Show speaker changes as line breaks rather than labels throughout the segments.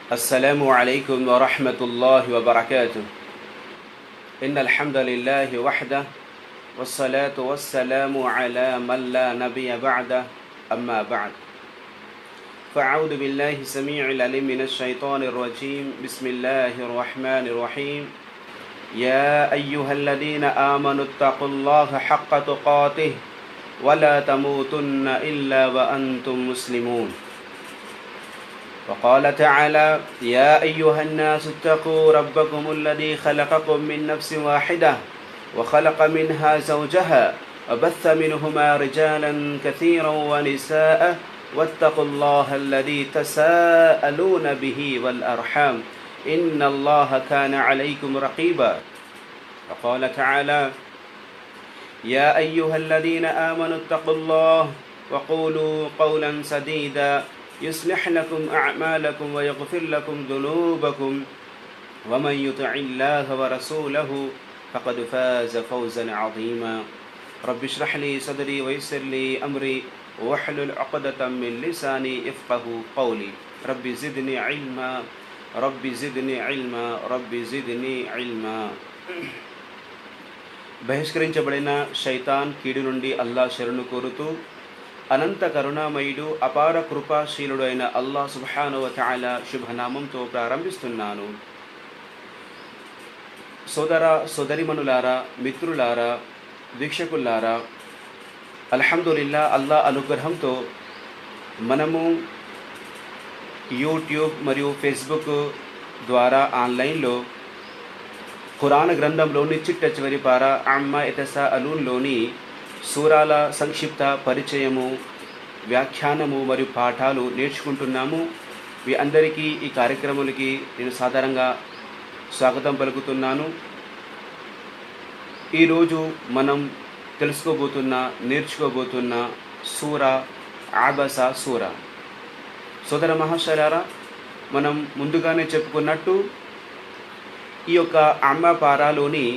السلام عليكم ورحمة الله وبركاته. إن الحمد لله وحده والصلاة والسلام على من لا نبي بعده أما بعد. فأعوذ بالله السميع العليم من الشيطان الرجيم. بسم الله الرحمن الرحيم. يا أيها الذين آمنوا اتقوا الله حق تقاته ولا تموتن إلا وأنتم مسلمون. وقال تعالى: يا أيها الناس اتقوا ربكم الذي خلقكم من نفس واحدة وخلق منها زوجها وبث منهما رجالا كثيرا ونساء واتقوا الله الذي تساءلون به والأرحام إن الله كان عليكم رقيبا. وقال تعالى: يا أيها الذين آمنوا اتقوا الله وقولوا قولا سديدا يصلح لكم أعمالكم ويغفر لكم ذنوبكم ومن يطع الله ورسوله فقد فاز فوزا عظيما. رب اشرح لي صدري ويسر لي أمري واحلل عقدة من لساني يفقهوا قولي. رب زدني علما رب زدني علما رب زدني علما. బహిష్కరించబడిన శైతాన్ కీడు నుండి అల్లాహ్ శరణు కోరుతూ అనంత కరుణామయుడు అపార కృపాశీలుడు అయిన అల్లాహ్ సుబ్హానహు వ తఆలా శుభనామంతో ప్రారంభిస్తున్నాను. సోదర సోదరిమణులారా, మిత్రులారా, వీక్షకులారా, అల్హమ్దులిల్లా అల్లాహ్ అనుగ్రహంతో మనము యూట్యూబ్ మరియు ఫేస్బుక్ ద్వారా ఆన్లైన్లో ఖురాన్ గ్రంథంలోని చిట్ట చివరి పార అమ్మా యతసాఅలూన్లోని సూరాల సంక్షిప్త పరిచయము, వ్యాఖ్యానము మరియు పాఠాలు నేర్చుకుంటున్నాము. మీ అందరికీ ఈ కార్యక్రమాలకి నేను సాధారణంగా స్వాగతం పలుకుతున్నాను. ఈరోజు మనం నేర్చుకోబోతున్న సూరా అబస సూరా. సోదర మహాశయులారా, మనం ముందుగానే చెప్పుకున్నట్టు ఈ యొక్క అమ్మ పారాలోని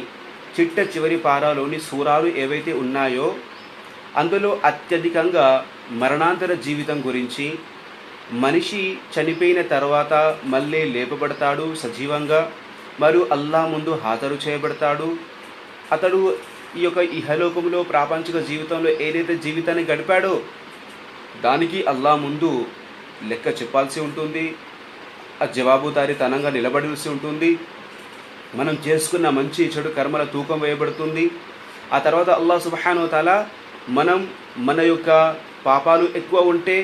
చిట్ట చివరి పారాలోని సూరాలు ఏవైతే ఉన్నాయో అందులో అత్యధికంగా మరణాంతర జీవితం గురించి, మనిషి చనిపోయిన తర్వాత మళ్ళీ లేపబడతాడు సజీవంగా, మరియు అల్లాహ్ ముందు హాజరు చేయబడతాడు. అతడు ఈ యొక్క ఇహలోకంలో ప్రాపంచిక జీవితంలో ఏదైతే జీవితాన్ని గడిపాడో దానికి అల్లాహ్ ముందు లెక్క చెప్పాల్సి ఉంటుంది. ఆ జవాబుదారీతనంగా నిలబడాల్సి ఉంటుంది. మనం చేసుకున్న మంచి చెడు కర్మల తూకం వేయబడుతుంది. ఆ తర్వాత అల్లాహ్ సుబ్హానహు వ తఆలా మన యొక్క పాపాలు ఎక్కువ ఉంటే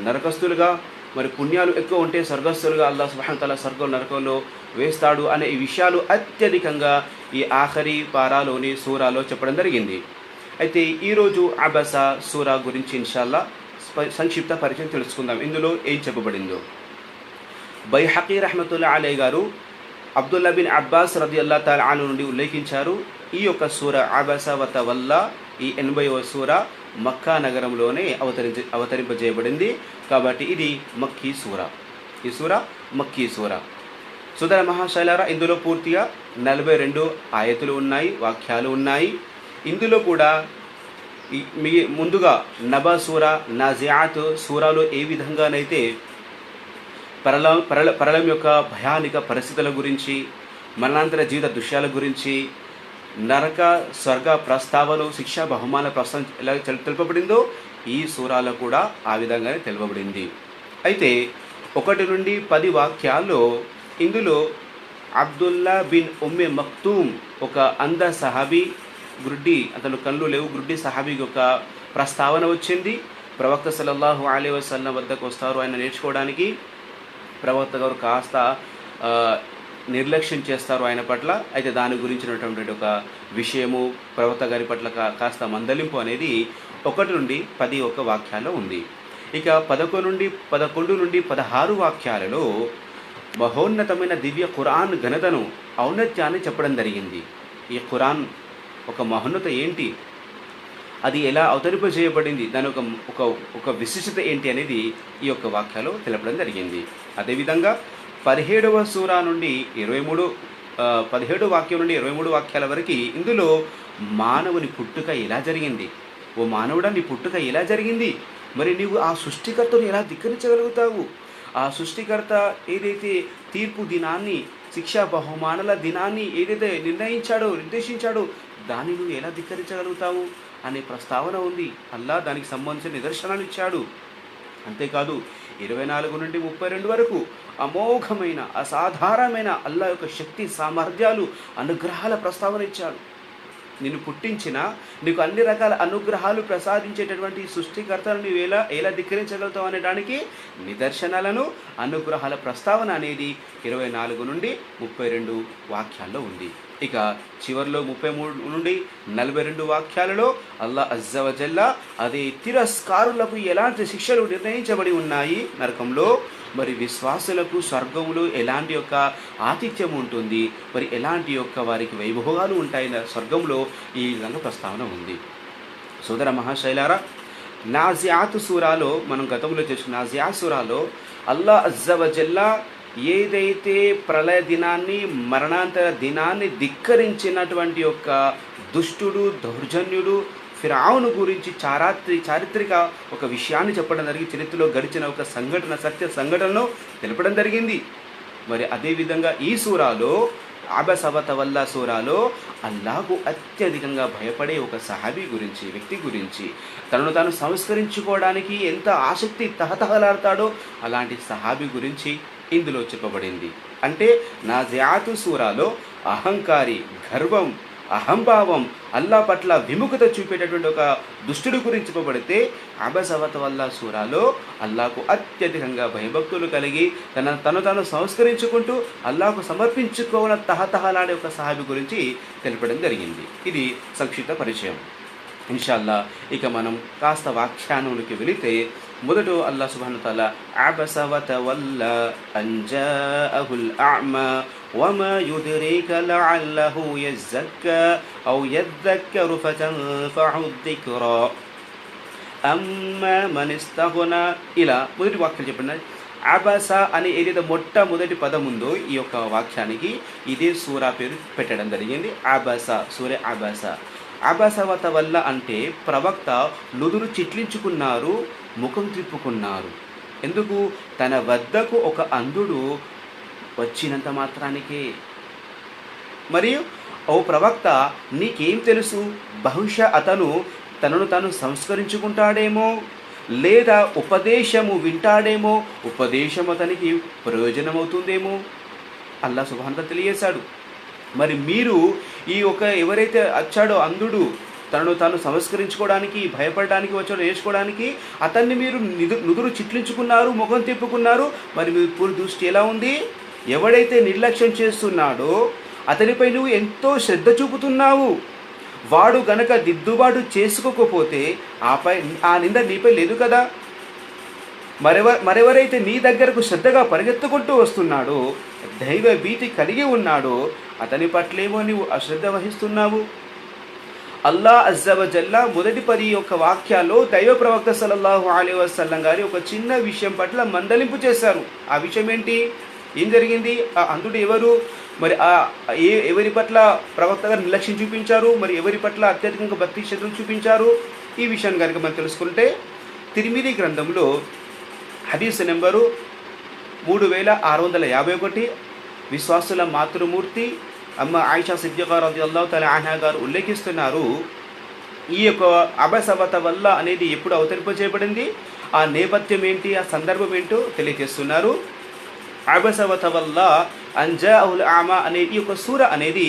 నరకస్తులుగా, మరి పుణ్యాలు ఎక్కువ ఉంటే స్వర్గస్తులుగా అల్లాహ్ సుబ్హానహు వ తఆలా స్వర్గం నరకంలో వేస్తాడు అనే ఈ విషయాలు అత్యధికంగా ఈ ఆఖరి పారాలోని సూరాలో చెప్పడం జరిగింది. అయితే ఈరోజు అబస సూరా గురించి ఇన్షాల్లా సంక్షిప్త పరిచయం తెలుసుకుందాం. ఇందులో ఏం చెప్పబడిందో బైహకీ రహ్మతుల్లాహి అలైహి గారు అబ్దుల్లా బిన్ అబ్బాస్ రదియల్లాహు తఆలా అన్హు నుండి ఉల్లేఖించారు. ఈ యొక్క సూర అబస వ తవల్లా, ఈ 80వ సూర మక్కా నగరంలోనే అవతరింపజేయబడింది. కాబట్టి ఇది మక్కీ సూర. ఈ సూర మక్కీ సూర. సోదర మహాశయులారా, ఇందులో పూర్తిగా 42 ఆయతులు ఉన్నాయి, వాక్యాలు ఉన్నాయి. ఇందులో కూడా ముందుగా నబా సూర, నాజియాత్ సూరాలో ఏ విధంగానైతే పరలం యొక్క భయానిక పరిస్థితుల గురించి, మరణాంతర జీవిత దృశ్యాల గురించి, నరక స్వర్గ ప్రస్తావన, శిక్షా బహుమాన ప్రస్తావన ఎలా తెలుపబడిందో ఈ సూరాలో కూడా ఆ విధంగానే తెలుపబడింది. అయితే 1 నుండి 10 వాక్యాల్లో ఇందులో అబ్దుల్లా బిన్ ఉమ్మె మక్తూమ్, ఒక అంధ సహాబీ, అతను కళ్ళు లేవు, గుడ్డి సహాబీ యొక్క ప్రస్తావన వచ్చింది. ప్రవక్త సల్లల్లాహు అలైహి వసల్లం వద్దకు వస్తారు ఆయన నేర్చుకోవడానికి. ప్రవక్త గారు కాస్త నిర్లక్ష్యం చేస్తారు ఆయన పట్ల. అయితే దాని గురించినటువంటి ఒక విషయము, ప్రవక్త గారి పట్ల కాస్త మందలింపు అనేది 1 నుండి 10 వాక్యాల్లో ఉంది. ఇక 11 నుండి 16 వాక్యాలలో మహోన్నతమైన దివ్య ఖురాన్ ఘనతను, ఔన్నత్యాన్ని చెప్పడం జరిగింది. ఈ ఖురాన్ ఒక మహోన్నత ఏంటి, అది ఎలా అవతరింపజేయబడింది, దాని ఒక విశిష్టత ఏంటి అనేది ఈ యొక్క వాక్యాలో తెలపడం జరిగింది. అదేవిధంగా 17వ సూరా నుండి 17 వాక్యం నుండి 23 వాక్యాల వరకు ఇందులో మానవుని పుట్టుక ఎలా జరిగింది, ఓ మానవుడా నీ పుట్టుక ఎలా జరిగింది, మరి నీవు ఆ సృష్టికర్తను ఎలా ధిక్కరించగలుగుతావు, ఆ సృష్టికర్త ఏదైతే తీర్పు దినాన్ని, శిక్షా బహుమానాల దినాన్ని ఏదైతే నిర్దేశించాడో దాన్ని నువ్వు ఎలా ధిక్కరించగలుగుతావు అనే ప్రస్తావన ఉంది. అల్లా దానికి సంబంధించిన నిదర్శనాలు ఇచ్చాడు. అంతేకాదు 24 నుండి 32 వరకు అమోఘమైన, అసాధారణమైన అల్లా యొక్క శక్తి, సామర్థ్యాలు, అనుగ్రహాల ప్రస్తావన ఇచ్చాడు. నిన్ను పుట్టించిన, నీకు అన్ని రకాల అనుగ్రహాలు ప్రసాదించేటటువంటి సృష్టికర్తను నువ్వు ఎలా ధిక్కరించగలుగుతావు అనేదానికి నిదర్శనాలను, అనుగ్రహాల ప్రస్తావన అనేది 24 నుండి 32 వాక్యాల్లో ఉంది. ఇక చివరిలో 33 నుండి 42 వాక్యాలలో అల్లా అజ్జ వజల్లా అదే తిరస్కారులకు ఎలాంటి శిక్షలు నిర్ణయించబడి ఉన్నాయి నరకంలో, మరి విశ్వాసులకు స్వర్గంలో ఎలాంటి యొక్క ఆతిథ్యం ఉంటుంది, మరి ఎలాంటి యొక్క వారికి వైభోగాలు ఉంటాయి స్వర్గంలో, ఈ విధంగా ప్రస్తావన ఉంది. సోదర మహాశైలారా, నాజియాత్ సూరాలో మనం గతంలో చేసుకున్న నాజియాత్ సూరాలో అల్లా అజ్జ వజల్లా ఏదైతే ప్రళయ దినాన్ని, మరణాంతర దినాన్ని ధిక్కరించినటువంటి యొక్క దుష్టుడు, దౌర్జన్యుడు ఫిరౌను గురించి చారిత్రక ఒక విషయాన్ని చెప్పడం జరిగింది. చరిత్రలో గడిచిన ఒక సంఘటన, సత్య సంఘటనను తెలపడం జరిగింది. మరి అదేవిధంగా ఈ సూరాలో, అబసవత వల్ల సూరాలో అల్లాహకు అత్యధికంగా భయపడే ఒక సహాబీ గురించి, వ్యక్తి గురించి, తనను తాను సంస్కరించుకోవడానికి ఎంత ఆసక్తి తహతహలాడతాడో అలాంటి సహాబీ గురించి ఇందులో చెప్పబడింది. అంటే నాజియాతు సూరాలో అహంకారి, గర్వం, అహంభావం, అల్లా పట్ల విముఖత చూపేటటువంటి ఒక దుష్టుడి గురించి చెప్పబడితే, అబసవత వల్ల సూరాలో అల్లాకు అత్యధికంగా భయభక్తులు కలిగి తను తాను సంస్కరించుకుంటూ అల్లాకు సమర్పించుకోవాలని తహతహలాడే ఒక సహాబి గురించి తెలపడం జరిగింది. ఇది సంక్షిప్త పరిచయం. ఇన్షాల్లా ఇక మనం కాస్త వ్యాఖ్యానంలోకి వెళితే, మొదట అల్లా సుబ్హానహు తఆలా అబస వతవల్లా అన్ జాఅహుల్ అఅమా వమా యుద్రీక లఅల్లహు యజక్కా ఔ యذكر ఫతన్ఫఅహు الذిక్రా అమ్మా మన్ ఇస్తగ్నా, ఇలా మొదటి వాక్యం చెప్పండి. అబస అని ఏదైతే మొట్టమొదటి పదం ఉందో ఈ యొక్క వాక్యానికి ఇదే సూరా పేరు పెట్టడం జరిగింది. అబస, సూరే అబస. అబసవత వల్ల అంటే ప్రవక్త నుదురు చిట్లించుకున్నారు, ముఖం తిప్పుకున్నారు. ఎందుకు? తన వద్దకు ఒక అంధుడు వచ్చినంత మాత్రానికే. మరియు ఓ ప్రవక్త, నీకేం తెలుసు, బహుశా అతను తనను తాను సంస్కరించుకుంటాడేమో, లేదా ఉపదేశము వింటాడేమో, ఉపదేశం అతనికి ప్రయోజనమవుతుందేమో అల్లా సుబ్హానహు తఆలా తెలియజేశాడు. మరి మీరు ఈ ఒక ఎవరైతే వచ్చాడో అంధుడు, తనను తాను సంస్కరించుకోవడానికి, భయపడడానికి వచ్చాడో, నేర్చుకోవడానికి, అతన్ని మీరు నుదురు చిట్లించుకున్నారు, ముఖం తిప్పుకున్నారు. మరి మీ పూర్తి దృష్టి ఎలా ఉంది? ఎవడైతే నిర్లక్ష్యం చేస్తున్నాడో అతనిపై నువ్వు ఎంతో శ్రద్ధ చూపుతున్నావు. వాడు గనక దిద్దుబాటు చేసుకోకపోతే ఆ నింద నీపై లేదు కదా. మరెవరైతే నీ దగ్గరకు శ్రద్ధగా పరిగెత్తుకుంటూ వస్తున్నాడో, దైవ భీతి కలిగి ఉన్నాడో, అతని పట్లేమో నీవు అశ్రద్ధ వహిస్తున్నావు. అల్లా అజ్జ వజల్లా మొదటి 10 యొక్క వాక్యాల్లో దైవ ప్రవక్త సల్లల్లాహు అలైహి వసల్లం గారి ఒక చిన్న విషయం పట్ల మందలింపు చేశారు. ఆ విషయం ఏంటి? ఏం జరిగింది? ఆ అంధుడు ఎవరు? మరి ఎవరి పట్ల ప్రవక్త గారు నిర్లక్ష్యం చూపించారు? మరి ఎవరి పట్ల అత్యధికంగా భక్తి శ్రద్ధలు చూపించారు? ఈ విషయాన్ని కనుక మనం తెలుసుకుంటే, తిర్మిదీ గ్రంథంలో హదీస్ నెంబరు 3651 విశ్వాసుల మాతృమూర్తి అమ్మ ఆయిషా సిద్దికా రదియల్లాహు తఆలా అన్హా గారు ఉల్లేఖిస్తున్నారు. ఈ యొక్క అబసవత వల్ల అనేది ఎప్పుడు అవతరింపజేయబడింది, ఆ నేపథ్యం ఏంటి, ఆ సందర్భం ఏంటో తెలియజేస్తున్నారు. అబసవత వల్ల అన్ జాఅహుల్ అఅమా అనేది ఒక సూర అనేది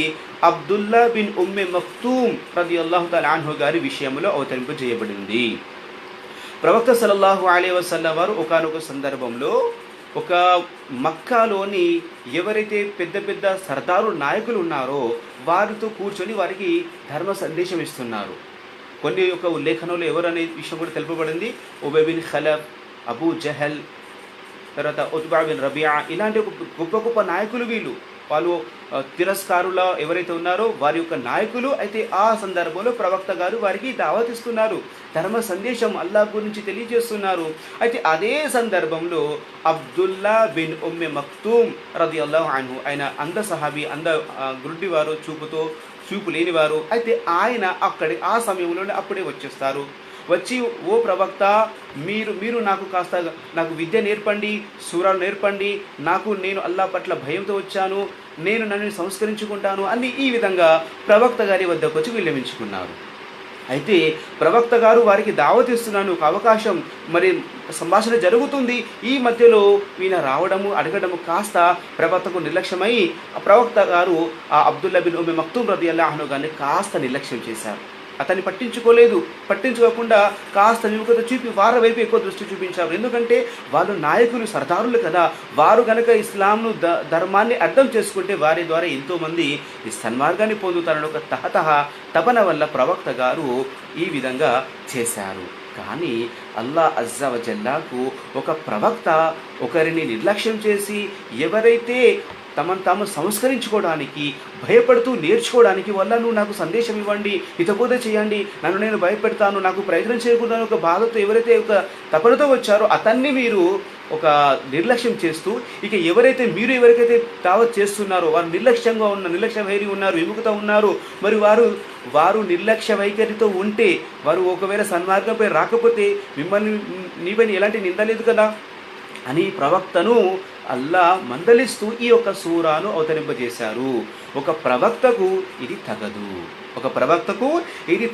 అబ్దుల్లా బిన్ ఉమ్మె మక్తూమ్ రదియల్లాహు తఆలా అన్హు గారి విషయంలో అవతరింపజేయబడింది. ప్రవక్త సల్లల్లాహు అలైహి వసల్లం వారు ఒకానొక సందర్భంలో ఒక మక్కాలోని ఎవరైతే పెద్ద పెద్ద సర్దారు నాయకులు ఉన్నారో వారితో కూర్చొని వారికి ధర్మ సందేశం ఇస్తున్నారు. కొన్ని యొక్క ఉల్లేఖనంలో ఎవరు అనే విషయం కూడా తెలుపబడింది. ఉబయ్ బిన్ ఖలఫ్, అబూ జహల్, తర్వాత ఉత్బా బిన్ రబియా, ఇలాంటి గొప్ప గొప్ప నాయకులు వీళ్ళు. వాళ్ళు తిరస్కారుల ఎవరైతే ఉన్నారో వారి యొక్క నాయకులు. అయితే ఆ సందర్భంలో ప్రవక్త గారు వారికి దావత్ ఇస్తున్నారు, ధర్మ సందేశం అల్లా గురించి తెలియజేస్తున్నారు. అయితే అదే సందర్భంలో అబ్దుల్లా బిన్ ఉమ్మె మక్తూమ్ రదియల్లాహు అన్హు, ఆయన అంధ సహాబీ, గుడ్డివారు, చూపు లేనివారు. అయితే ఆయన ఆ సమయంలోనే అప్పుడే వచ్చేస్తారు. వచ్చి ఓ ప్రవక్త మీరు మీరు నాకు కాస్త నాకు విద్య నేర్పండి, సూరాలు నేర్పండి, నేను అల్లా పట్ల భయంతో వచ్చాను, నేను నన్ను సంస్కరించుకుంటాను అని ఈ విధంగా ప్రవక్త గారి వద్దకు వచ్చి విన్నవించుకున్నారు. అయితే ప్రవక్త గారు వారికి దావత్ ఇస్తున్నాను, ఒక అవకాశం, మరి సంభాషణ జరుగుతుంది. ఈ మధ్యలో ఈయన రావడము అడగడము కాస్త ప్రవక్తకు నిర్లక్ష్యమై ప్రవక్త గారు ఆ అబ్దుల్లా బిన్ ఉమ్మి మక్తూమ్ రదియల్లాహు అన్హు గారిని కాస్త నిర్లక్ష్యం చేశారు. అతన్ని పట్టించుకోకుండా కాస్త విముఖత చూపి వారి వైపు ఎక్కువ దృష్టి చూపించారు. ఎందుకంటే వాళ్ళు నాయకులు, సర్దారులు కదా. వారు గనక ఇస్లాంను ధర్మాన్ని అర్థం చేసుకుంటే వారి ద్వారా ఎంతోమంది ఈ సన్మార్గాన్ని పొందుతారని ఒక తపన వల్ల ప్రవక్త గారు ఈ విధంగా చేశారు. కానీ అల్లా అజ్జా వజల్లాకు ఒక ప్రవక్త ఒకరిని నిర్లక్ష్యం చేసి ఎవరైతే తమను తాము సంస్కరించుకోవడానికి భయపడుతూ నేర్చుకోవడానికి వల్ల నువ్వు నాకు సందేశం ఇవ్వండి, హితబోధ చేయండి, నన్ను నేను భయపెడతాను, నాకు ప్రయత్నం చేయకుండా ఒక బాధతో ఎవరైతే ఒక తపనతో వచ్చారో అతన్ని మీరు ఒక నిర్లక్ష్యం చేస్తూ, ఇక ఎవరికైతే దావత్ చేస్తున్నారో వారు నిర్లక్ష్య వైరి ఉన్నారు, విముఖత ఉన్నారు, మరి వారు నిర్లక్ష్య వైఖరితో ఉంటే, వారు ఒకవేళ సన్మార్గంపై రాకపోతే నీపైన ఎలాంటి నింద లేదు కదా అని ప్రవక్తను అల్లా మందలిస్తూ ఈ యొక్క సూరాను అవతరింపజేశారు. ఒక ప్రవక్తకు ఇది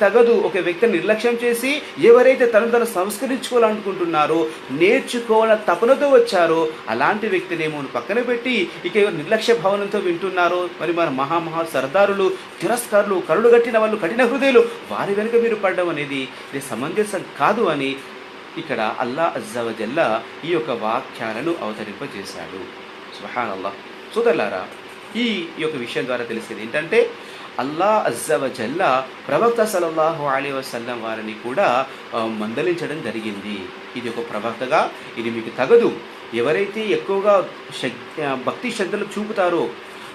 తగదు. ఒక వ్యక్తిని నిర్లక్ష్యం చేసి ఎవరైతే తను సంస్కరించుకోవాలనుకుంటున్నారో, నేర్చుకోవాల తపనతో వచ్చారో అలాంటి వ్యక్తినేమో పక్కన పెట్టి ఇక నిర్లక్ష్య భావనంతో వింటున్నారో, మరి మన మహా సర్దారులు, తిరస్కారులు, కరుడు గట్టిన వాళ్ళు, కఠిన హృదయులు, వారి వెనుక మీరు పడడం అనేది ఇది సమంజసం కాదు అని ఇక్కడ అల్లా అజ్జా వజల్లా ఈ యొక్క వాక్యాలను అవతరింపజేశాడు. సుబ్హానల్లాహ్. సోదరులారా, ఈ యొక్క విషయం ద్వారా తెలిసేది ఏంటంటే అల్లా అజ్జా వజల్లా ప్రవక్త సల్లల్లాహు అలైహి వసల్లం వారిని కూడా మందలించడం జరిగింది. ఇది ఒక ప్రవక్తగా ఇది మీకు తగదు. ఎవరైతే ఎక్కువగా భక్తి శ్రద్ధలు చూపుతారో,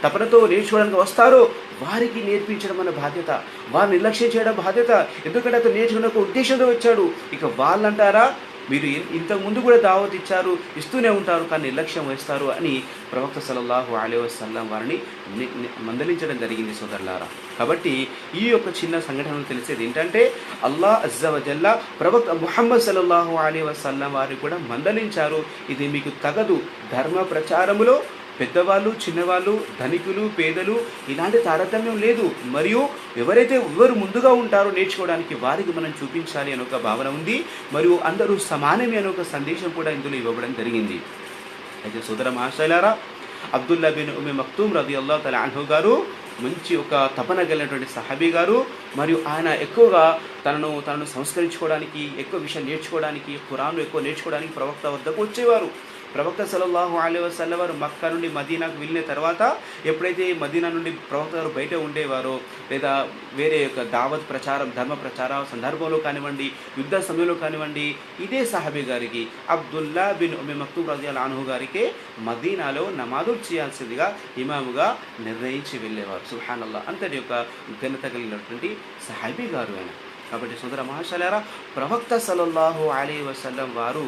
తపనతో నేర్చుకోవడానికి వస్తారో వారికి నేర్పించడం అన్న బాధ్యత, వారు నిర్లక్ష్యం చేయడం బాధ్యత. ఎందుకంటే అతను నేర్చుకునే ఒక ఉద్దేశంతో వచ్చాడు. ఇక వాళ్ళంటారా మీరు ఇంతకుముందు కూడా దావత్ ఇచ్చారు, ఇస్తూనే ఉంటారు, కానీ నిర్లక్ష్యం వహిస్తారు అని ప్రవక్త సల్లల్లాహు అలైహి వసల్లం వారిని మందలించడం జరిగింది సోదరులారా. కాబట్టి ఈ యొక్క చిన్న సంఘటనలు తెలిసేది ఏంటంటే అల్లా అజ్జా వజల్లా ప్రవక్త ముహమ్మద్ సల్లల్లాహు అలైహి వసల్లం వారిని కూడా మందలించారు. ఇది మీకు తగదు. ధర్మ ప్రచారములో పెద్దవాళ్ళు, చిన్నవాళ్ళు, ధనికులు, పేదలు ఇలాంటి తారతమ్యం లేదు. మరియు ఎవరు ముందుగా ఉంటారో నేర్చుకోవడానికి వారికి మనం చూపించాలి అనే ఒక భావన ఉంది. మరియు అందరూ సమానమే అనే ఒక సందేశం కూడా ఇందులో ఇవ్వబడం జరిగింది. అయితే సోదర మహాశైలారా, అబ్దుల్లా బిన్ ఉమ్మి మక్తూమ్ రదియల్లాహు తఆలా అన్హు గారు మంచి ఒక తపన కలిగినటువంటి సహాబీ గారు. మరియు ఆయన ఎక్కువగా తనను సంస్కరించుకోవడానికి, ఎక్కువ విషయం నేర్చుకోవడానికి, ఖురాన్ను ఎక్కువ నేర్చుకోవడానికి ప్రవక్త వద్దకు వచ్చేవారు. ప్రవక్త సల్లల్లాహు అలైహి వసల్లం వారు మక్కా నుండి మదీనాకు వెళ్ళిన తర్వాత ఎప్పుడైతే మదీనా నుండి ప్రవక్త గారు బయట ఉండేవారో, లేదా వేరే యొక్క దావత్ ప్రచారం, ధర్మ ప్రచార సందర్భంలో కానివ్వండి, యుద్ధ సమయంలో కానివ్వండి, ఇదే సహాబీ గారికి అబ్దుల్లా బిన్ ఉమ్మి మక్తూమ్ రదియల్లాహు అన్హు గారికి మదీనాలో నమాజులు చేయాల్సిందిగా ఇమాముగా నిర్ణయించి వెళ్ళేవారు. సుబ్హానల్లాహ్. అంతటి యొక్క ఘనత కలిగినటువంటి సహాబీ గారు ఆయన. కాబట్టి సోదర మహాశైలారా, ప్రవక్త సల్లల్లాహు అలైహి వసల్లం వారు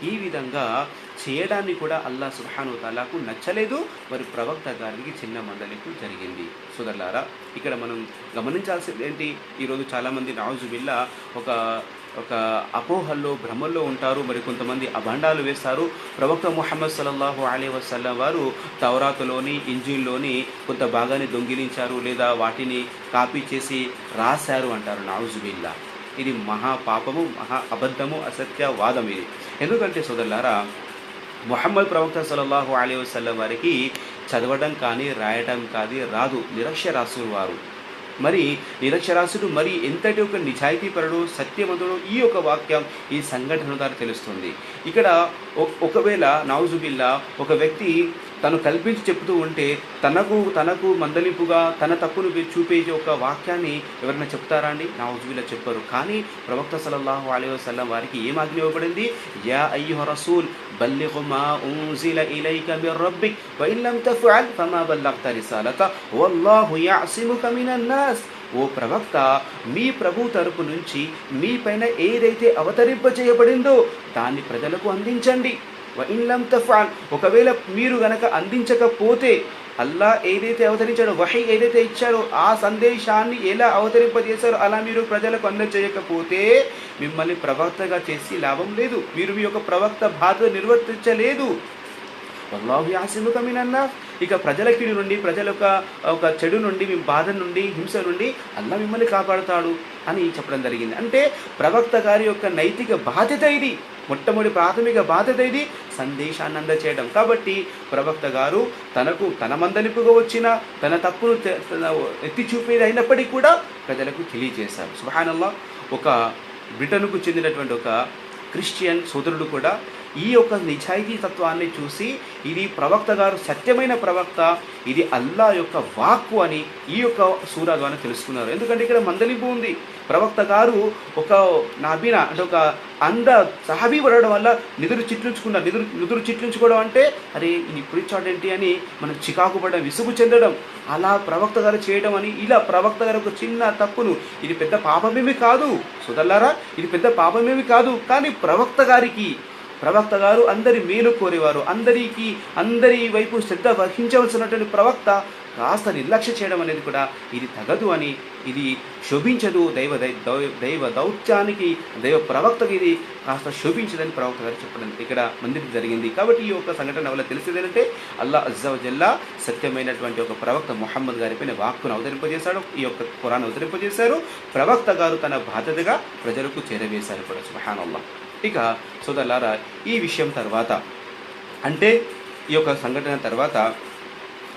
ఈ విధంగా చేయడాన్ని కూడా అల్లా సుబ్హానహు తఆలాకు నచ్చలేదు. మరి ప్రవక్త గారికి చిన్న మందలింపు జరిగింది. సోదరులారా, ఇక్కడ మనం గమనించాల్సింది ఏంటి, ఈరోజు చాలామంది నౌజుబిల్లా ఒక అపోహల్లో, భ్రమల్లో ఉంటారు. మరి కొంతమంది అభండాలు వేస్తారు. ప్రవక్త ముహమ్మద్ సల్లల్లాహు అలైహి వసల్లం వారు తౌరాతులోని, ఇంజీల్లోని కొంత భాగాన్ని దొంగిలించారు, లేదా వాటిని కాపీ చేసి రాశారు అంటారు. నౌజుబిల్లా. ఇది మహా పాపము, మహా అబద్ధము, అసత్యవాదం ఇది. ఎందుకంటే సోదరులారా, ముహమ్మద్ ప్రవక్త సల్లల్లాహు అలైహి వసల్లం వారికి చదవడం కానీ రాయటం కానీ రాదు. నిరక్షరాస్యులు వారు. మరి నిరక్షరాస్యుడు మరి ఎంతటి ఒక నిజాయితీపరుడు, సత్యవంతుడు ఈ యొక్క వాక్యం, ఈ సంఘటన ద్వారా తెలుస్తుంది. ఇక్కడ ఒకవేళ నౌజుబిల్లా ఒక వ్యక్తి తను కల్పించి చెప్తూ ఉంటే తనకు మందలింపుగా తన తప్పును చూపేసే ఒక వాక్యాన్ని ఎవరైనా చెప్తారా అండి? నౌజుబిల్లా చెప్పరు. కానీ ప్రవక్త సల్లల్లాహు అలైహి వసల్లం వారికి ఏం ఆజ్ఞ ఇవ్వబడింది? యా అయ్యుహ రసూల్ బల్లిగ్ మా ఉన్జిల ఇలైక మిర్ రబ్బిక్ వ ఇన్ లం తఫ్అల్ ఫమా బల్లగ్త రిసాలత వల్లాహు యఅసిముక మినన్ నాస్. ఓ ప్రవక్త, మీ ప్రభు తరపు నుంచి మీపైన ఏదైతే అవతరింపజేయబడిందో దాన్ని ప్రజలకు అందించండి. వ ఇన్ లం తఫ్అల్, ఒకవేళ మీరు గనక అందించకపోతే అల్లా ఏదైతే అవతరించాడో, వహీ ఏదైతే ఇచ్చాడో ఆ సందేశాన్ని ఎలా అవతరింపజేశారో అలా మీరు ప్రజలకు అందజేయకపోతే మిమ్మల్ని ప్రవక్తగా చేసి లాభం లేదు, మీరు మీ యొక్క ప్రవక్త బాధ్యత నిర్వర్తించలేదు. వల్లాహు యాసిముక మినన్నాస్, ఇక ప్రజల కీడు నుండి, ప్రజల ఒక చెడు నుండి, మీ బాధ నుండి, హింస నుండి అల్లా మిమ్మల్ని కాపాడుతాడు అని చెప్పడం జరిగింది. అంటే ప్రవక్త గారి యొక్క నైతిక బాధ్యత ఇది, మొట్టమొదటి ప్రాథమిక బాధ్యత ఇది, సందేశాన్ని అందచేయడం. కాబట్టి ప్రవక్త గారు తన మందలింపుగా వచ్చిన తన తప్పును ఎత్తి చూపేది అయినప్పటికీ కూడా ప్రజలకు తెలియజేశారు. సుబ్హానల్లాహ్. ఒక బ్రిటన్కు చెందినటువంటి ఒక క్రిస్టియన్ సోదరుడు కూడా ఈ యొక్క నిజాయితీ తత్వాన్ని చూసి ఇది ప్రవక్త గారు సత్యమైన ప్రవక్త, ఇది అల్లా యొక్క వాక్కు అని ఈ యొక్క సూరా ద్వారా తెలుసుకున్నారు. ఎందుకంటే ఇక్కడ మందలింపు ఉంది. ప్రవక్త గారు ఒక నబీన అంటే ఒక సహాబీ పడడం వల్ల నిదురు చిట్లించుకోవడం అంటే అరే ఇది ఇప్పుడు ఇచ్చాడేంటి అని మనం చికాకు పడడం, విసుగు చెందడం, అలా ప్రవక్త గారు చేయడం అని, ఇలా ప్రవక్త గారు ఒక చిన్న తప్పును, ఇది పెద్ద పాపమేమి కాదు సోదరులారా, ఇది పెద్ద పాపమేమి కాదు, కానీ ప్రవక్త గారు అందరి మేలు కోరేవారు, అందరి వైపు శ్రద్ధ వహించవలసినటువంటి ప్రవక్త కాస్త నిర్లక్ష్య చేయడం అనేది కూడా ఇది తగదు అని, ఇది శోభించదు, దైవ దౌత్యానికి, దైవ ప్రవక్తకి ఇది కాస్త శోభించదని ప్రవక్త గారు చెప్పడం ఇక్కడ మందికి జరిగింది. కాబట్టి ఈ యొక్క సంఘటన వల్ల తెలిసేది ఏంటంటే అల్లా అజ్జా వజల్లా సత్యమైనటువంటి ఒక ప్రవక్త ముహమ్మద్ గారిపైన వాక్కును అవతరింపజేశాడు, ఈ యొక్క ఖురాన్ అవతరింపజేశారు. ప్రవక్త గారు తన బాధ్యతగా ప్రజలకు చేరవేశారు కూడా. సుబ్హానల్లాహ్. ఇక సోదరులారా, ఈ విషయం తర్వాత అంటే ఈ యొక్క సంఘటన తర్వాత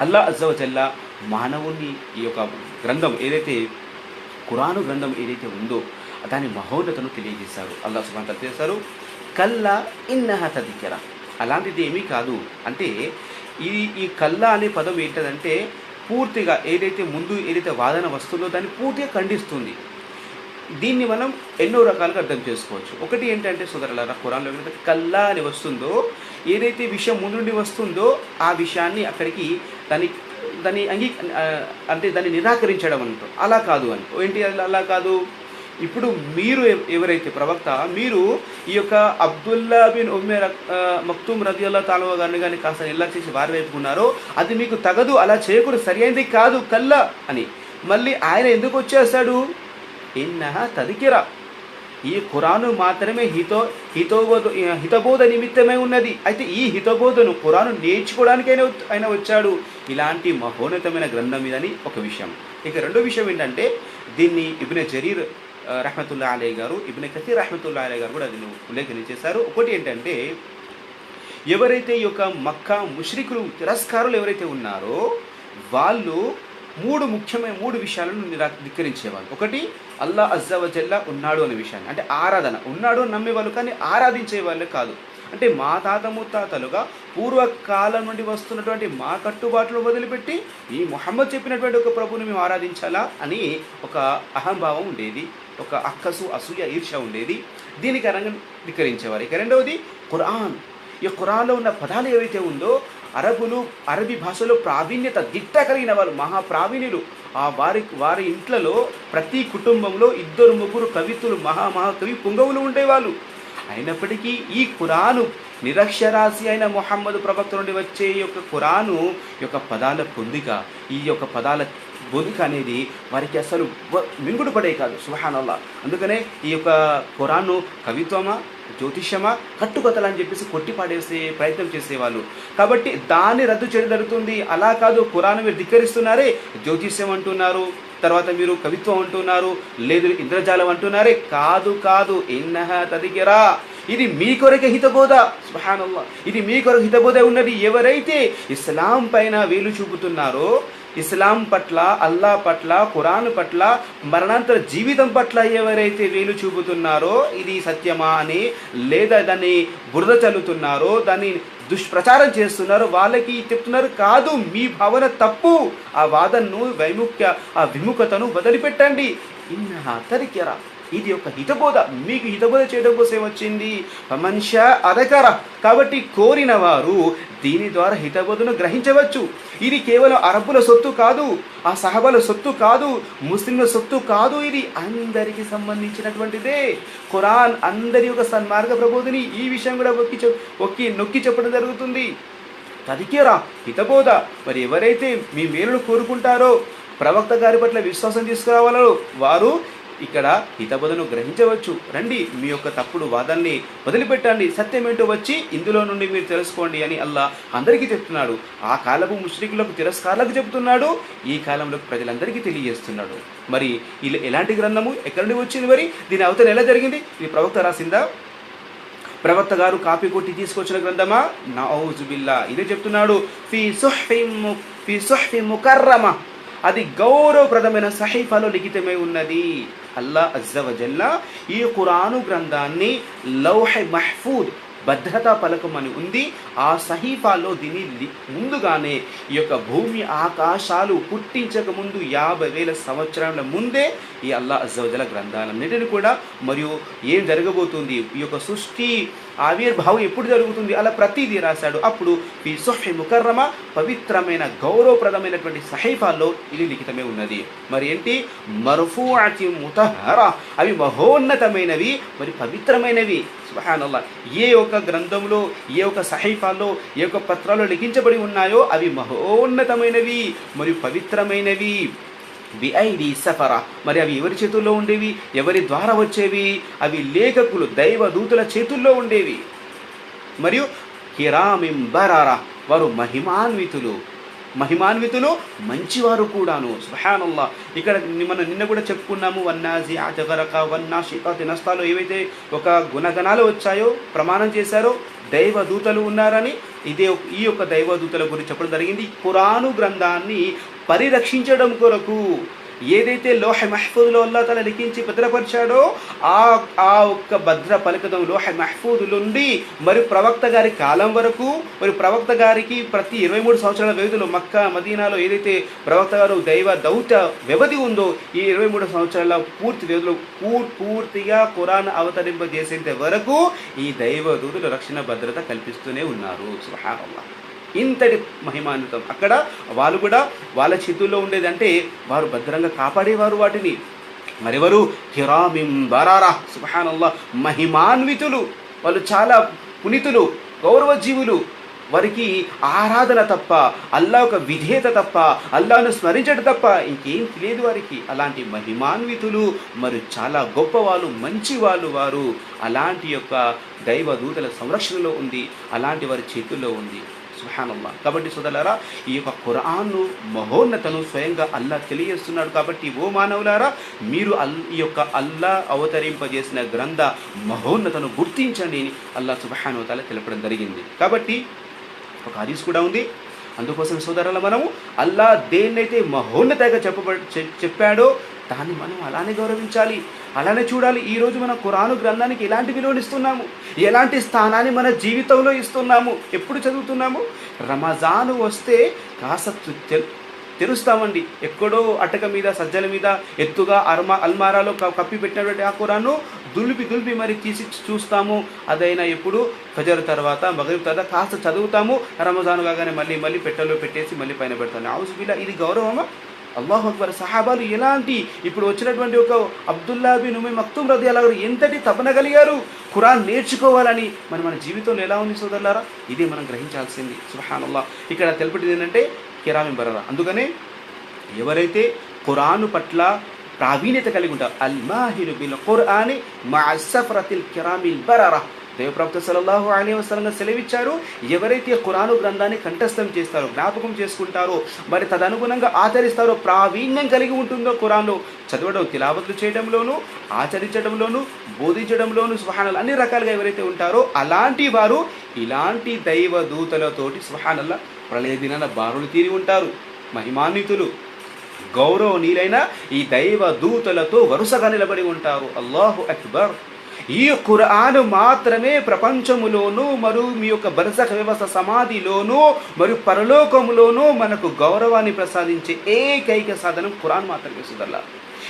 అల్లా అజ్జా వజల్లా మానవుని ఈ యొక్క గ్రంథం ఏదైతే ఖురాను గ్రంథం ఏదైతే ఉందో దాని మహోన్నతను తెలియజేశారు. అల్లా సుబ్హానహు వతఆలా చేశారు కల్లా ఇన్నహా తద్కిరా, అలాంటిది ఏమీ కాదు. అంటే ఈ కల్లా అనే పదం ఏంటంటే పూర్తిగా ఏదైతే వాదన వస్తుందో దాన్ని పూర్తిగా ఖండిస్తుంది. దీన్ని మనం ఎన్నో రకాలుగా అర్థం చేసుకోవచ్చు. ఒకటి ఏంటంటే సోదరులారా, ఖురాన్లో ఏదైతే కల్లా అని వస్తుందో, ఏదైతే విషయం ముందు నుండి వస్తుందో ఆ విషయాన్ని అక్కడికి దాన్ని నిరాకరించడం అంటారు. అలా కాదు అని ఏంటి, అలా కాదు. ఇప్పుడు మీరు ఎవరైతే ప్రవక్త, మీరు ఈ యొక్క అబ్దుల్లా బిన్ ఉమ్మే మక్తూమ్ రదియల్లాహు తఆలా గారిని కానీ కాస్త నిర్లక్ష్యం చేసి వారి వైపు ఉన్నారో అది మీకు తగదు, అలా చేయకూడదు, సరి అయింది కాదు కల్లా అని. మళ్ళీ ఆయన ఎందుకు వచ్చేస్తాడు? ఇన్నహా తద్కిరా, ఈ ఖురాను మాత్రమే హితబోధ నిమిత్తమై ఉన్నది. అయితే ఈ హితబోధను ఖురాను నేర్చుకోవడానికైనా ఆయన వచ్చాడు. ఇలాంటి మహోన్నతమైన గ్రంథం ఇదని ఒక విషయం. ఇక రెండో విషయం ఏంటంటే దీన్ని ఇబ్నే జరీర్ రహ్మతుల్లాహి అలైహి గారు, ఇబ్నే కతీర్ రహ్మతుల్లాహి అలైహి గారు కూడా దీన్ని ఉల్లేఖన చేశారు. ఒకటి ఏంటంటే ఎవరైతే ఈ యొక్క మక్కా ముష్రికులు తిరస్కారులు ఎవరైతే ఉన్నారో వాళ్ళు మూడు విషయాలను ధిక్కరించేవాళ్ళు. ఒకటి అల్లా అజ్జా వజల్లా ఉన్నాడు అనే విషయాన్ని, అంటే ఆరాధన, ఉన్నాడు నమ్మేవాళ్ళు కానీ ఆరాధించే వాళ్ళు కాదు. అంటే మా తాత ముత్తాతలుగా పూర్వకాలం నుండి వస్తున్నటువంటి మా కట్టుబాట్లు వదిలిపెట్టి ఈ ముహమ్మద్ చెప్పినటువంటి ఒక ప్రభుని మేము ఆరాధించాలా అని ఒక అహంభావం ఉండేది, ఒక అక్కసు అసూయ ఈర్ష్య ఉండేది. దీనికి అనంగా ధిక్కరించేవారు. ఇక రెండవది ఖురాన్. ఈ ఖురాన్లో ఉన్న పదాలు ఏవైతే ఉందో అరబీ భాషలో ప్రావీణ్యత దిట్ట కలిగిన వాళ్ళు, మహాప్రావీణ్యులు. వారి ఇంట్లలో ప్రతి కుటుంబంలో 2-3 కవితులు, మహాకవి పుంగవులు ఉండేవాళ్ళు. అయినప్పటికీ ఈ ఖురాను నిరక్షరాశి అయిన ముహమ్మద్ ప్రవక్త నుండి వచ్చే ఈ యొక్క ఖురాను యొక్క పదాల పొందిక, ఈ యొక్క పదాల బొదిక అనేది వారికి అసలు మింగుడు పడే కాదు. సుబ్హానల్లాహ్. అందుకనే ఈ యొక్క ఖురాను కవిత్వమా, జ్యోతిష్యమా, కట్టుకథలు అని చెప్పేసి కొట్టిపాడేసే ప్రయత్నం చేసేవాళ్ళు. కాబట్టి దాన్ని రద్దు చేయడం జరుగుతుంది. అలా కాదు, ఖురాను మీరు ధిక్కరిస్తున్నారే, జ్యోతిష్యం అంటున్నారు, తర్వాత మీరు కవిత్వం అంటున్నారు, లేదు ఇంద్రజాలం అంటున్నారే, కాదు, ఇన్నహా తద్కిరా, ఇది మీ కొరకే హితబోధ. సుబ్హానల్లాహ్. ఇది మీ కొరకు హితబోధ ఉన్నది. ఎవరైతే ఇస్లాం పైన వేలు చూపుతున్నారో, ఇస్లాం పట్ల, అల్లా పట్ల, ఖురాన్ పట్ల, మరణాంతర జీవితం పట్ల ఎవరైతే వేలు చూపుతున్నారో ఇది సత్యమా అని, లేదా దాన్ని బురద చల్లుతున్నారో, దాన్ని దుష్ప్రచారం చేస్తున్నారో వాళ్ళకి చెప్తున్నారు కాదు, మీ భావన తప్పు, ఆ వాదనను ఆ విముఖతను వదిలిపెట్టండి. ఇన్నహా తద్కిరా, ఇది ఒక హితబోధ, మీకు హితబోధ చేయడం కోసం వచ్చింది. మనుష్య అదకర, కాబట్టి కోరిన వారు దీని ద్వారా హితబోధను గ్రహించవచ్చు. ఇది కేవలం అరబ్బుల సొత్తు కాదు, ఆ సహబాల సొత్తు కాదు, ముస్లింల సొత్తు కాదు, ఇది అందరికీ సంబంధించినటువంటిదే. ఖురాన్ అందరి యొక్క సన్మార్గ ప్రబోధిని. ఈ విషయం కూడా నొక్కి చెప్పడం జరుగుతుంది. తదికేరా హితబోధ. మరి ఎవరైతే మీ మేలును కోరుకుంటారో, ప్రవక్త గారి పట్ల విశ్వాసం తీసుకురావాలో వారు ఇక్కడ హితబోధను గ్రహించవచ్చు. రండి, మీ యొక్క తప్పుడు వాదాన్ని వదిలిపెట్టండి, సత్యమేంటో వచ్చి ఇందులో నుండి మీరు తెలుసుకోండి అని అల్లా అందరికీ చెప్తున్నాడు. ఆ కాలపు ముష్రికులకు, తిరస్కారులకు చెప్తున్నాడు, ఈ కాలంలో ప్రజలందరికీ తెలియజేస్తున్నాడు. మరి ఇలా ఎలాంటి గ్రంథము, ఎక్కడి నుండి వచ్చింది, మరి దీని అవతల ఎలా జరిగింది? ఇది ప్రవక్త రాసిందా? ప్రవక్త గారు కాపీ కొట్టి తీసుకొచ్చిన గ్రంథమా? నౌజు బిల్లా. ఇదే చెప్తున్నాడు, ఫీ సుహ్ఫి ముకర్రమ, అది గౌరవప్రదమైన సహీఫాలో లిఖితమై ఉన్నది. అల్లా అజ్జ వజల్లా ఈ ఖురాను గ్రంథాన్ని లౌహ్ మహ్ఫూద్, భద్రతా పలకం అని ఉంది, ఆ సహీఫాలో దీన్ని ముందుగానే ఈ యొక్క భూమి ఆకాశాలు పుట్టించక ముందు 50,000 సంవత్సరాల ముందే ఈ అల్లా అజ్జ వజల్లా గ్రంథాలన్నింటినీ కూడా, మరియు ఏం జరగబోతుంది, ఈ యొక్క సృష్టి ఆవిర్భావం ఎప్పుడు జరుగుతుంది, అలా ప్రతిదీ రాశాడు. అప్పుడు ఈ సుహ్ఫి ముకర్రమ, పవిత్రమైన గౌరవప్రదమైనటువంటి సహీఫాల్లో ఇది లిఖితమే ఉన్నది. మరి ఏంటి? మర్ఫూఅతి ముతహరా, అవి మహోన్నతమైనవి, మరి పవిత్రమైనవి. సుబ్హానల్లాహ్. ఏ ఒక్క గ్రంథంలో, ఏ ఒక్క సహీఫాల్లో, ఏ ఒక్క పత్రాల్లో లిఖించబడి ఉన్నాయో అవి మహోన్నతమైనవి మరియు పవిత్రమైనవి. బిఐడి సఫరా, మరి అవి ఎవరి చేతుల్లో ఉండేవి, ఎవరి ద్వారా వచ్చేవి? అవి లేఖకులు, దైవదూతుల చేతుల్లో ఉండేవి. మరియు కిరామిం బరారా, వారు మహిమాన్వితులు, మంచివారు కూడాను. సుబ్హానల్లాహ్. ఇక్కడ మనం నిన్న కూడా చెప్పుకున్నాము, వన్నాజిఆతి గరక, వన్నాషితాతి నష్టాలు, ఏవైతే ఒక గుణగణాలు వచ్చాయో, ప్రమాణం చేశారో దైవదూతలు ఉన్నారని. ఈ యొక్క దైవదూతల గురించి చెప్పడం జరిగింది. ఖురాను గ్రంథాన్ని పరిరక్షించడం కొరకు ఏదైతే లోహ మహ్ఫూజ్లో అల్లాహ్ తఆలా లిఖించి భద్రపరిచాడో ఆ ఒక్క భద్ర పలకడం లోహ మహ్ఫూజ్ నుండి మరి ప్రవక్త గారి కాలం వరకు, మరి ప్రవక్త గారికి ప్రతి 23 సంవత్సరాల వ్యవధిలో మక్కా మదీనాలో ఏదైతే ప్రవక్త గారు దైవ దౌత్య వ్యవధి ఉందో, ఈ 23 సంవత్సరాల పూర్తి వ్యవధిలో పూర్తిగా ఖురాన్ అవతరింపజేసేంత వరకు ఈ దైవ దూతలు రక్షణ భద్రత కల్పిస్తూనే ఉన్నారు. సుబ్హానల్లాహ్. ఇంతటి మహిమాన్వితం. అక్కడ వాళ్ళు కూడా వాళ్ళ చేతుల్లో ఉండేదంటే వారు భద్రంగా కాపాడేవారు వాటిని. మరెవరు? కిరామిం బరారా. సుబ్హానల్లాహ్. మహిమాన్వితులు, వాళ్ళు చాలా పునీతులు, గౌరవజీవులు. వారికి ఆరాధన తప్ప, అల్లా ఒక విధేయత తప్ప, అల్లాను స్మరించడం తప్ప ఇంకేం తెలియదు వారికి. అలాంటి మహిమాన్వితులు, మరి చాలా గొప్పవాళ్ళు, మంచివాళ్ళు వారు. అలాంటి యొక్క దైవదూతల సంరక్షణలో ఉంది, అలాంటి వారి చేతుల్లో ఉంది. సుబ్హానల్లాహ్. కాబట్టి సోదరులారా, ఈ యొక్క ఖురాను మహోన్నతను స్వయంగా అల్లా తెలియజేస్తున్నాడు. కాబట్టి ఓ మానవులారా, మీరు ఈ యొక్క అల్లా అవతరింపజేసిన గ్రంథ మహోన్నతను గుర్తించండి అని అల్లా సుబ్హానహు వ తఆలా తెలపడం జరిగింది. కాబట్టి ఒక హదీస్ కూడా ఉంది. అందుకోసం సోదరుల, మనము అల్లా దేన్నైతే మహోన్నతంగా చెప్పాడో దాన్ని మనం అలానే గౌరవించాలి, అలానే చూడాలి. ఈరోజు మన ఖురాను గ్రంథానికి ఎలాంటి విలువనిస్తున్నాము, ఎలాంటి స్థానాన్ని మన జీవితంలో ఇస్తున్నాము, ఎప్పుడు చదువుతున్నాము? రమజాను వస్తే కాస్త తెరుస్తామండి. ఎక్కడో అటక మీద, సజ్జల మీద ఎత్తుగా అల్మారాలో కప్పి పెట్టినటువంటి ఆ ఖురాను దులిపి మరి తీసి చూస్తాము. అదైనా ఎప్పుడు ఫజర్ తర్వాత, మగరిబ్ తర్వాత కాస్త చదువుతాము. రమజాను కాగానే మళ్ళీ పెట్టెలో పెట్టేసి మళ్ళీ పైన పెడతాను. ఔజు బిల్లాహ్. ఇది గౌరవమా? అల్లాహు అక్బర్. సహాబాలు ఎలాంటి, ఇప్పుడు వచ్చినటువంటి ఒక అబ్దుల్లా బిన్ ఉమై మక్తూమ్ రదియల్లాహు అన్హు ఎంతటి తపనగలిగారు ఖురాన్ నేర్చుకోవాలని. మన జీవితంలో ఎలా ఉంది సోదరులారా? ఇది మనం గ్రహించాల్సింది. సుబ్హానల్లాహ్. ఇక్కడ తెలుపటిది ఏంటంటే కిరామిం బరరా. అందుకనే ఎవరైతే ఖురాను పట్ల ప్రావీణ్యత కలిగి ఉంటారు, అల్ మాహిరు బిల్ ఖురాని మఅ సఫరతిల్ కిరామిల్ బరరా, దేవప్రవక్త సల్లల్లాహు అలైహి వసల్లం సెలవిచ్చారు. ఎవరైతే ఖురాను గ్రంథాన్ని కంఠస్థం చేస్తారో, జ్ఞాపకం చేసుకుంటారో, మరి తదనుగుణంగా ఆచరిస్తారో, ప్రావీణ్యం కలిగి ఉంటుందో ఖురాన్లో చదవడం, తిలావతులు చేయడంలోనూ, ఆచరించడంలోనూ, బోధించడంలోనూ, సుబ్హానల్లాహ్ అన్ని రకాలుగా ఎవరైతే ఉంటారో అలాంటి వారు ఇలాంటి దైవ దూతలతోటి సుబ్హానల్లాహ్ ప్రళయ దినాన బారులు తీరి ఉంటారు. మహిమాన్వితులు, గౌరవనీయులైన ఈ దైవ దూతలతో వరుసగా నిలబడి ఉంటారు. అల్లాహు అక్బర్. ఈ ఖురాను మాత్రమే ప్రపంచములోనూ, మరియు మీ యొక్క బర్జఖ్ వ్యవస్థ సమాధిలోనూ, మరియు పరలోకములోనూ మనకు గౌరవాన్ని ప్రసాదించే ఏకైక సాధనం ఖురాన్ మాత్రమే సోదరులారా.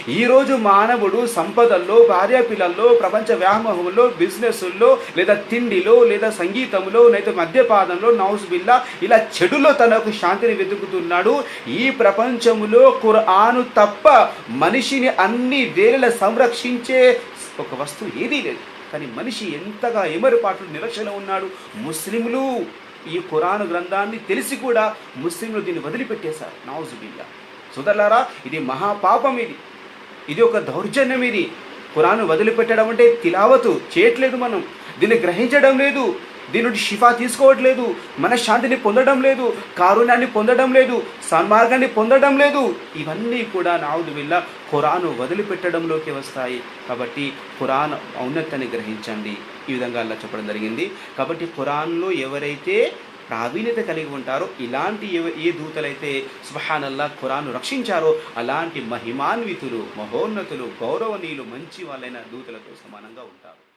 ఈరోజు మానవుడు సంపదల్లో, భార్యాపిల్లల్లో, ప్రపంచ వ్యామోహంలో, బిజినెస్లో, లేదా తిండిలో, లేదా సంగీతంలో, లేదా మద్యపానంలో, నౌజుబిల్లా ఇలా చెడులో తనకు శాంతిని వెతుకుతున్నాడు. ఈ ప్రపంచంలో ఖురాను తప్ప మనిషిని అన్ని వేళల సంరక్షించే ఒక వస్తువు ఏదీ లేదు. కానీ మనిషి ఎంతగా ఎమరుపాట్లు నిరక్షణ ఉన్నాడు. ముస్లింలు ఈ ఖురాను గ్రంథాన్ని తెలిసి కూడా ముస్లింలు దీన్ని వదిలిపెట్టేశారు. నౌజుబిల్లా. సోదరులారా, ఇది మహాపాపం. ఇది ఒక దౌర్జన్యం. ఇది ఖురాను వదిలిపెట్టడం అంటే తిలావతు చేయట్లేదు, మనం దీన్ని గ్రహించడం లేదు, దీని నుండి షిఫా తీసుకోవట్లేదు, మనశ్శాంతిని పొందడం లేదు, కారుణ్యాన్ని పొందడం లేదు, సన్మార్గాన్ని పొందడం లేదు. ఇవన్నీ కూడా నౌజుబిల్లా ఖురాను వదిలిపెట్టడంలోకి వస్తాయి. కాబట్టి ఖురాన్ ఔన్నత్యాన్ని గ్రహించండి. ఈ విధంగా అల్లా చెప్పడం జరిగింది. కాబట్టి ఖురాన్లో ఎవరైతే ప్రావీణ్యత కలిగి ఉంటారో, ఇలాంటి ఏ దూతలైతే సుబ్హానల్లా ఖురాను రక్షించారో అలాంటి మహిమాన్వితులు, మహోన్నతులు, గౌరవనీయులు, మంచి వాళ్ళైన దూతలతో సమానంగా ఉంటారు.